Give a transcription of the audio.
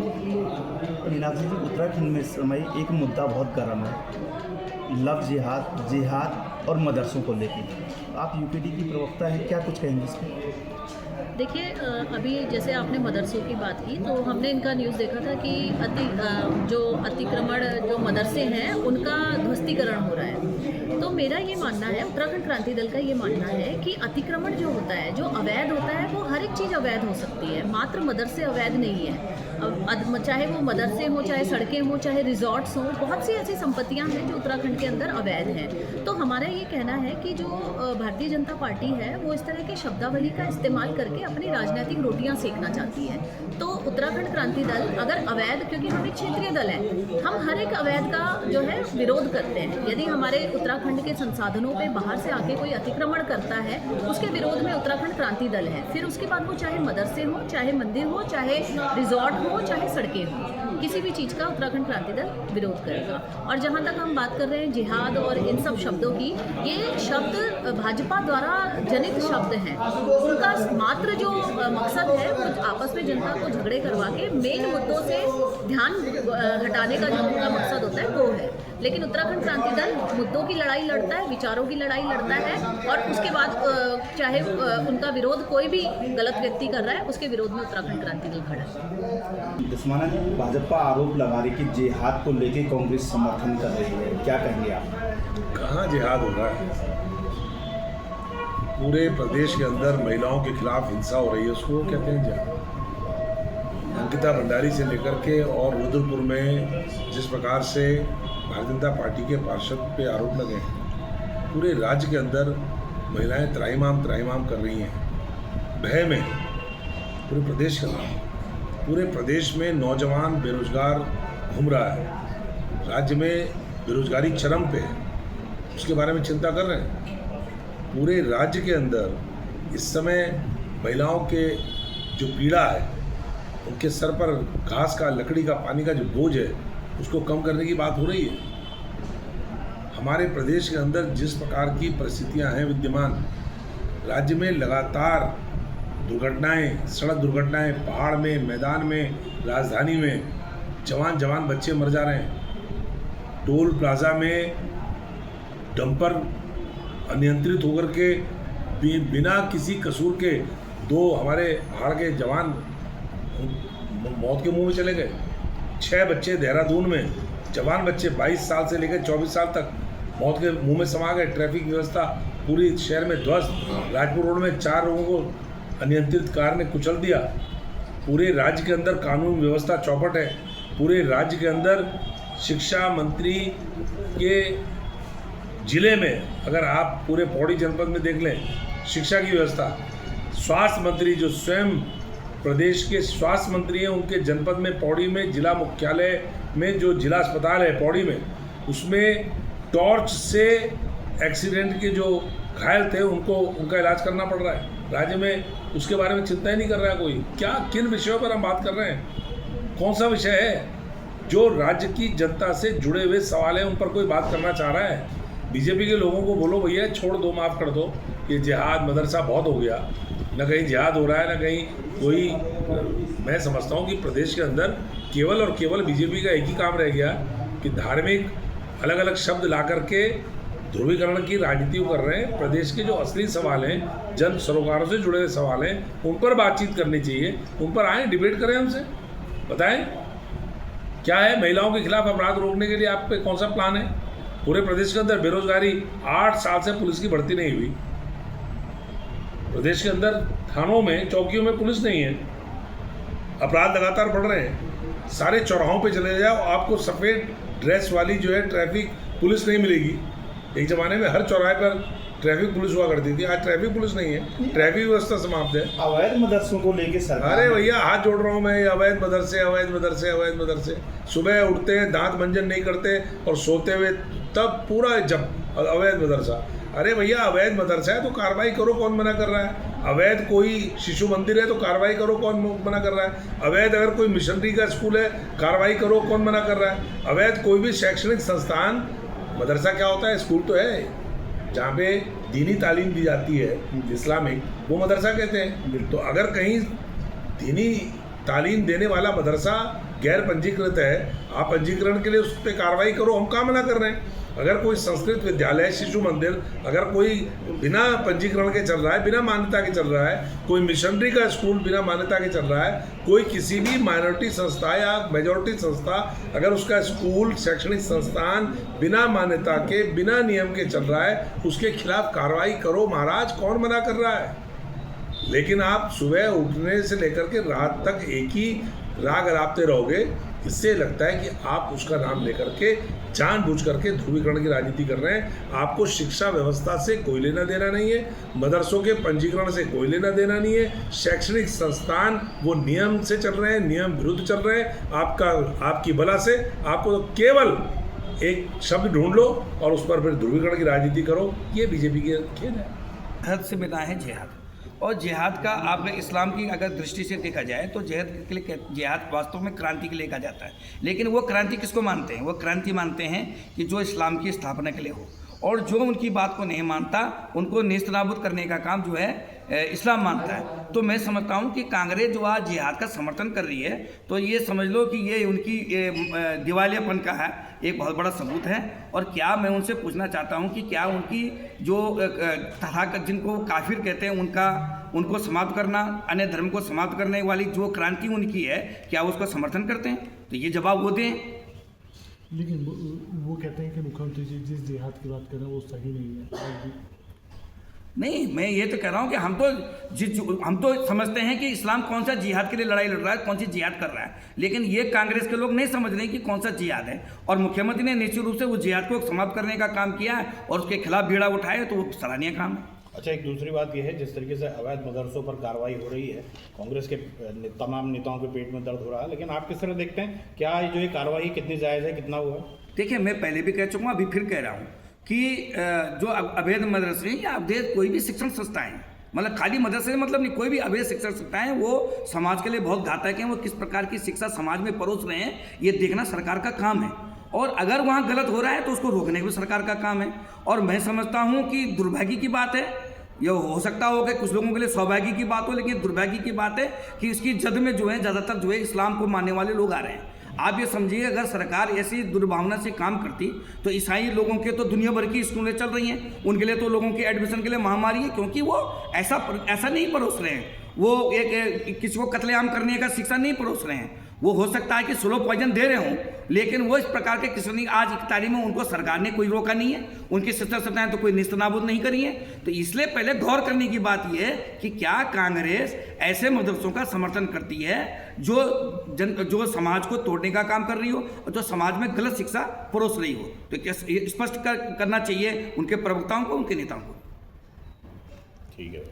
मीनाक्षी जी, उत्तराखंड में इस समय एक मुद्दा बहुत गर्म है, लव जिहाद और मदरसों को लेकर। आप यूपीडी की प्रवक्ता हैं, क्या कुछ कहेंगे इस पर? देखिए, अभी जैसे आपने मदरसों की बात की तो हमने इनका न्यूज़ देखा था कि जो अतिक्रमण जो मदरसे हैं उनका ध्वस्तीकरण हो रहा है। तो मेरा ये मानना है, उत्तराखंड क्रांति दल का ये मानना है कि अतिक्रमण जो होता है, जो अवैध होता है, वो हर एक चीज़ अवैध हो सकती है, मात्र मदरसे अवैध नहीं है। चाहे वो मदरसे हों, चाहे सड़कें हों, चाहे रिजॉर्ट्स हों, बहुत सी ऐसी संपत्तियां हैं जो उत्तराखंड के अंदर अवैध हैं। तो हमारा ये कहना है कि जो भारतीय जनता पार्टी है वो इस तरह की शब्दावली का इस्तेमाल करके अपनी राजनीतिक रोटियां सेकना चाहती है। तो उत्तराखंड क्रांति दल अगर अवैध, क्योंकि हम एक क्षेत्रीय दल है, हम हर एक अवैध का जो है विरोध करते हैं। यदि हमारे उत्तराखंड के संसाधनों पे बाहर से आके कोई अतिक्रमण करता है, उसके विरोध में उत्तराखंड क्रांति दल है। फिर उसके बाद वो चाहे मदरसे हो, चाहे मंदिर हो, चाहे रिजॉर्ट हो, चाहे सड़कें हों, किसी भी चीज़ का उत्तराखंड क्रांति दल विरोध करेगा। और जहाँ तक हम बात कर रहे हैं जिहाद और इन सब शब्दों की, ये शब्द भाजपा द्वारा जनित शब्द हैं। उनका मात्र जो मकसद है वो आपस में जनता को झगड़े करवा के मेन मुद्दों से ध्यान हटाने का जो उनका मकसद होता है वो है। लेकिन उत्तराखंड क्रांति दल मुद्दों की लड़ाई लड़ता है, विचारों की लड़ाई लड़ता है, और उसके बाद चाहे उनका विरोध कोई भी गलत व्यक्ति कर रहा है, उसके विरोध में उत्तराखंड क्रांति दल खड़ा है। दुश्मना जी, भाजपा आरोप लगा रही कि जिहाद को लेकर कांग्रेस समर्थन कर रही है, क्या कहेंगे आप? कहाँ जिहाद हो रहा है? पूरे प्रदेश के अंदर महिलाओं के खिलाफ हिंसा हो रही है, उसको कहते हैं जिहाद। अंकिता भंडारी से लेकर के और रुद्रपुर में जिस प्रकार से भारतीय जनता पार्टी के पार्षद पे आरोप लगे हैं, पूरे राज्य के अंदर महिलाएं त्राहिमाम कर रही हैं, भय में। पूरे प्रदेश के अंदर, पूरे प्रदेश में नौजवान बेरोजगार घूम रहा है, राज्य में बेरोजगारी चरम पे है, उसके बारे में चिंता कर रहे हैं। पूरे राज्य के अंदर इस समय महिलाओं के जो पीड़ा है, उनके सर पर घास का, लकड़ी का, पानी का जो बोझ है, उसको कम करने की बात हो रही है। हमारे प्रदेश के अंदर जिस प्रकार की परिस्थितियां हैं विद्यमान, राज्य में लगातार दुर्घटनाएं, सड़क दुर्घटनाएं, पहाड़ में, मैदान में, राजधानी में जवान बच्चे मर जा रहे हैं। टोल प्लाजा में डंपर अनियंत्रित होकर के बिना किसी कसूर के 2 हमारे हाड़ के जवान मौत के मुंह में चले गए। 6 बच्चे देहरादून में, जवान बच्चे 22 साल से लेकर 24 साल तक मौत के मुंह में समा गए। ट्रैफिक व्यवस्था पूरी शहर में ध्वस्त। राजपुर रोड में 4 लोगों को अनियंत्रित कार ने कुचल दिया। पूरे राज्य के अंदर कानून व्यवस्था चौपट है। पूरे राज्य के अंदर शिक्षा मंत्री के जिले में, अगर आप पूरे पौड़ी जनपद में देख लें, शिक्षा की व्यवस्था, स्वास्थ्य मंत्री जो स्वयं प्रदेश के स्वास्थ्य मंत्री हैं, उनके जनपद में, पौड़ी में, जिला मुख्यालय में जो जिला अस्पताल है पौड़ी में, उसमें टॉर्च से एक्सीडेंट के जो घायल थे उनको उनका इलाज करना पड़ रहा है। राज्य में उसके बारे में चिंता ही नहीं कर रहा है कोई। क्या, किन विषयों पर हम बात कर रहे हैं? कौन सा विषय है जो राज्य की जनता से जुड़े हुए सवाल हैं, उन पर कोई बात करना चाह रहा है? बीजेपी के लोगों को बोलो भैया छोड़ दो, माफ़ कर दो, ये जिहाद मदरसा बहुत हो गया। न कहीं जिहाद हो रहा है, न कहीं कोई। मैं समझता हूँ कि प्रदेश के अंदर केवल और केवल बीजेपी का एक ही काम रह गया कि धार्मिक अलग अलग शब्द ला करके ध्रुवीकरण की राजनीति कर रहे हैं। प्रदेश के जो असली सवाल हैं, जन सरोकारों से जुड़े हुए सवाल हैं, उन पर बातचीत करनी चाहिए। उन पर आएँ, डिबेट करें, हमसे बताएं क्या है। महिलाओं के खिलाफ अपराध रोकने के लिए आप पे कौन सा प्लान है? पूरे प्रदेश के अंदर बेरोजगारी, 8 साल से पुलिस की भर्ती नहीं हुई। प्रदेश के अंदर थानों में, चौकियों में पुलिस नहीं है। अपराध लगातार बढ़ रहे हैं। सारे चौराहों पे चले जाओ, आपको सफ़ेद ड्रेस वाली जो है ट्रैफिक पुलिस नहीं मिलेगी। एक ज़माने में हर चौराहे पर ट्रैफिक पुलिस हुआ करती थी, आज ट्रैफिक पुलिस नहीं है। ट्रैफिक व्यवस्था समाप्त है। अवैध मदरसों को लेकर सरकार, अरे भैया हाथ जोड़ रहा हूँ मैं, अवैध मदरसे। सुबह उठते हैं, दांत मंजन नहीं करते और सोते हुए तब पूरा जब अवैध मदरसा। अरे भैया अवैध मदरसा है तो कार्रवाई करो, कौन मना कर रहा है? अवैध कोई शिशु मंदिर है तो कार्रवाई करो, कौन मना कर रहा है? अवैध अगर कोई मिशनरी का स्कूल है, कार्रवाई करो, कौन मना कर रहा है? अवैध कोई भी शैक्षणिक संस्थान, मदरसा क्या होता है? स्कूल तो है जहाँ पे दीनी तालीम दी जाती है, इस्लामिक, वो मदरसा कहते हैं। तो अगर कहीं दीनी तालीम देने वाला मदरसा गैर पंजीकृत है, आप पंजीकरण के लिए उस पर कार्रवाई करो, हम काम ना कर रहे हैं। अगर कोई संस्कृत विद्यालय, शिशु मंदिर अगर कोई बिना पंजीकरण के चल रहा है, बिना मान्यता के चल रहा है, कोई मिशनरी का स्कूल बिना मान्यता के चल रहा है, कोई किसी भी माइनॉरिटी संस्था या मेजॉरिटी संस्था अगर उसका स्कूल, शैक्षणिक संस्थान बिना मान्यता के, बिना नियम के चल रहा है, उसके खिलाफ कार्रवाई करो महाराज, कौन मना कर रहा है। लेकिन आप सुबह उठने से लेकर के रात तक एक ही राग अलापते रहोगे, इससे लगता है कि आप उसका नाम लेकर के जानबूझ करके ध्रुवीकरण की राजनीति कर रहे हैं। आपको शिक्षा व्यवस्था से कोई लेना देना नहीं है, मदरसों के पंजीकरण से कोई लेना देना नहीं है। शैक्षणिक संस्थान वो नियम से चल रहे हैं, नियम विरुद्ध चल रहे हैं। आपकी बला से आपको तो केवल एक शब्द ढूंढ लो और उस पर फिर ध्रुवीकरण की राजनीति करो, ये बीजेपी की खेल है। हद से बिना है जिहाद, और जिहाद का आपने इस्लाम की अगर दृष्टि से देखा जाए तो जिहाद वास्तव में क्रांति के लिए कहा जाता है। लेकिन वो क्रांति किसको मानते हैं? वो क्रांति मानते हैं कि जो इस्लाम की स्थापना के लिए हो, और जो उनकी बात को नहीं मानता उनको नेस्तनाबूद करने का काम जो है इस्लाम मानता है। तो मैं समझता हूँ कि कांग्रेस जो आज जिहाद का समर्थन कर रही है, तो ये समझ लो कि ये उनकी दिवालियापन का है एक बहुत बड़ा सबूत है। और क्या मैं उनसे पूछना चाहता हूँ कि क्या उनकी जो तथाकथित जिनको काफिर कहते हैं उनको समाप्त करना, अन्य धर्म को समाप्त करने वाली जो क्रांति उनकी है, क्या उसका समर्थन करते हैं? तो ये जवाब वो दें। लेकिन वो कहते हैं कि मुख्यमंत्री जी जिस जिहाद की बात कर रहे हैं वो सही नहीं है। नहीं, मैं ये तो कह रहा हूँ कि हम तो समझते हैं कि इस्लाम कौन सा जिहाद के लिए लड़ाई लड़ रहा है, कौन सी जिहाद कर रहा है। लेकिन ये कांग्रेस के लोग नहीं समझ रहे कि कौन सा जिहाद है, और मुख्यमंत्री ने निश्चित रूप से वो जिहाद को समाप्त करने का काम किया है और उसके खिलाफ बीड़ा उठाया, तो वो सराहनीय काम है। अच्छा, एक दूसरी बात यह है, जिस तरीके से अवैध मदरसों पर कार्रवाई हो रही है, कांग्रेस के तमाम नेताओं के पेट में दर्द हो रहा है, लेकिन आप किस तरह देखते हैं, क्या ये जो ये कार्रवाई कितनी जायज़ है, कितना हुआ? देखिए, मैं पहले भी कह चुका हूँ, अभी फिर कह रहा हूँ कि जो अवैध मदरसे या अवैध कोई भी शिक्षण संस्थाएं, मतलब खाली मदरसे से मतलब नहीं, कोई भी अवैध शिक्षण संस्थाएं वो समाज के लिए बहुत घातक हैं। वो किस प्रकार की शिक्षा समाज में परोस रहे हैं, ये देखना सरकार का काम है। और अगर वहाँ गलत हो रहा है तो उसको रोकने का भी सरकार का काम है। और मैं समझता हूँ कि दुर्भाग्य की बात है, यह हो सकता हो कि कुछ लोगों के लिए सौभाग्य की बात हो, लेकिन दुर्भाग्य की बात है कि इसकी जद में जो है ज़्यादातर जो है इस्लाम को मानने वाले लोग आ रहे हैं। आप ये समझिए, अगर सरकार ऐसी दुर्भावना से काम करती तो ईसाई लोगों के तो दुनिया भर की स्कूलें चल रही हैं, उनके लिए तो लोगों के एडमिशन के लिए महामारी है, क्योंकि वो ऐसा नहीं परोस रहे हैं, वो एक किसी को कत्लेआम करने का शिक्षा नहीं परोस रहे हैं। वो हो सकता है कि स्लो पॉइजन दे रहे हों, लेकिन वो इस प्रकार के किसी नहीं, आज की तारीख में उनको सरकार ने कोई रोका नहीं है, उनकी शिक्षा संस्थाएं तो कोई नेस्तनाबूद नहीं करी है। तो इसलिए पहले गौर करने की बात यह है कि क्या कांग्रेस ऐसे मदरसों का समर्थन करती है जो समाज को तोड़ने का काम कर रही हो और जो समाज में गलत शिक्षा परोस रही हो। तो क्या स्पष्ट करना चाहिए उनके प्रवक्ताओं को, उनके नेताओं को। ठीक है।